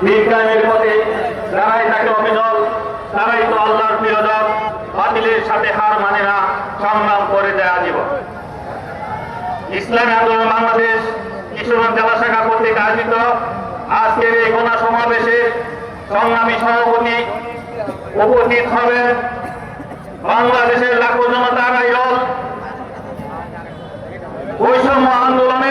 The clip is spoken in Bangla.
দিন কায়েমের পথে যারাই তাকে অবিচল, তারাই তো আল্লাহর প্রিয়জন, বাতিলের সাথে হার মানে না, সংগ্রাম করে যায় আজীবন। ইসলামী আন্দোলন বাংলাদেশ কিশোরগঞ্জ জেলা শাখা কর্তৃক আয়োজিত আজকের এই গণা সমাবেশে সংগ্রামী সভাপতি উপস্থিত হবেন বাংলাদেশের লাখো জনতার আইডল, বৈষম্য আন্দোলনে